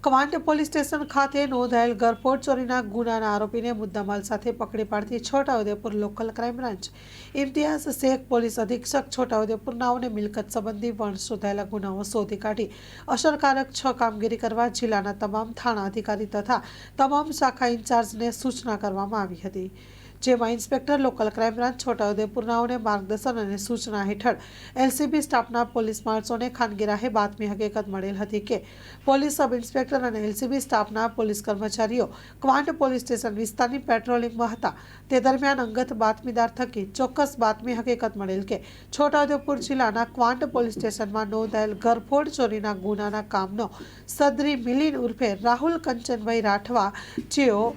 Kwant police station ખાતે નોંધાયેલ ગરફોડ ચોરીના ગુનાના આરોપીને મુદ્દામાલ સાથે પકડી પાડતી Chhota Udaipur local crime branch Imtiyaz Shaikh પોલીસ અધિક્ષક છોટાઉદેપુર નાઓને મિલકત સંબંધી વણ શોધાયેલા ગુનાઓ શોધી કાઢી અસરકારક કામગીરી કરવા જિલ્લાના તમામ થાણા અધિકારી તથા તમામ શાખા ઇન્ચાર્જને સૂચના કરવામાં આવી હતી, જેમાં inspector local crime branch Chhota Udepur નાઓને માર્ગદર્શન અને સૂચના હેઠળ એલસીબી સ્ટાફના પોલીસ માણસોને ખાનગી રાહે બાતમી હકીકત મળેલ હતી કે પોલીસ સબ ઇન્સ્પેક્ટર અને એલસીબી સ્ટાફના પોલીસ કર્મચારીઓ ક્વાંટ પોલીસ સ્ટેશન વિસ્તારની પેટ્રોલિંગમાં હતા। તે દરમિયાન અંગત બાતમીદાર થકી ચોક્કસ બાતમી હકીકત મળેલ કે છોટાઉદેપુર જિલ્લાના ક્વાંટ પોલીસ સ્ટેશનમાં નોંધાયેલ ગરફોડ ચોરીના ગુનાના કામનો સદરી મિલિન ઉર્ફે રાહુલ કંચનભાઈ રાઠવા જેઓ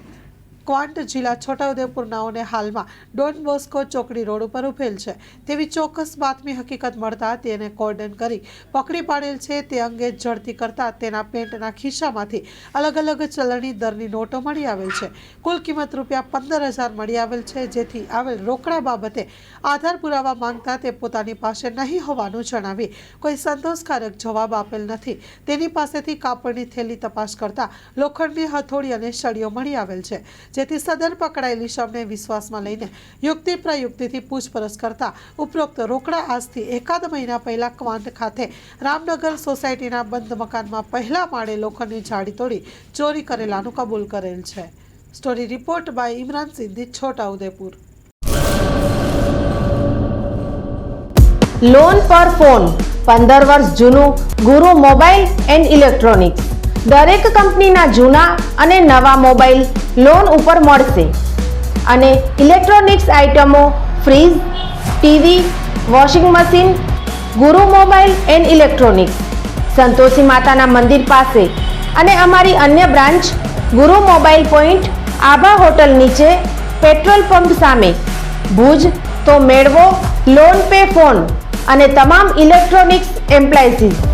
ક્વાંટ જિલ્લા છોટાઉદેપુર નાઓને હાલમાં ડોન બોસ્કો ચોકડી રોડ ઉપર ઉભેલ છે તેવી ચોક્કસ બાતમી હકીકત મળતા તેને કોર્ડન કરી પકડી પાડેલ છે। તે અંગે ઝડપી કરતા તેના પેન્ટના ખિસ્સામાંથી અલગ અલગ ચલણી દરની નોટો મળી આવેલ છે। કુલ કિંમત ₹15,000 મળી આવેલ છે, જેથી આવેલ રોકડા બાબતે આધાર પુરાવા માંગતા તે પોતાની પાસે નહીં હોવાનું જણાવી કોઈ સંતોષકારક જવાબ આપેલ નથી। તેની પાસેથી કાપડની થેલી તપાસ કરતા લોખંડની હથોડી અને સળીઓ મળી આવેલ છે, જેથી સદર પકડાયેલી શવને વિશ્વાસમાં લઈને યુક્તિ પ્રયુક્તિથી પૂછપરછ કરતા ઉપરોક્ત રોકડા આજથી એકાદ મહિના પહેલા ક્વાંટ ખાતે રામનગર સોસાયટીના બંધ મકાનમાં પહેલા માળે લોખંડની જાળી તોડી ચોરી કરેલાનું કબૂલ કરેલ છે। Story report by Imran Siddi, Chhota Udaipur. Loan પર ફોન 15 વર્ષ જૂનું ગુરુ મોબાઈલ એન્ડ ઇલેક્ટ્રોનિક્સ દરેક કંપનીના જૂના અને નવા મોબાઈલ લોન ઉપર મળશે અને ઇલેક્ટ્રોનિક્સ આઇટમો ફ્રીજ, ટીવી, વોશિંગ મશીન ગુરુ મોબાઈલ એન્ડ ઇલેક્ટ્રોનિક્સ સંતોષી માતાના મંદિર પાસે અને અમારી અન્ય બ્રાન્ચ ગુરુ મોબાઈલ પોઈન્ટ આભા હોટલ નીચે પેટ્રોલ પંપ સામે ભુજ। તો મેળવો લોન પે ફોન અને તમામ ઇલેક્ટ્રોનિક્સ એપ્લાયન્સીસ।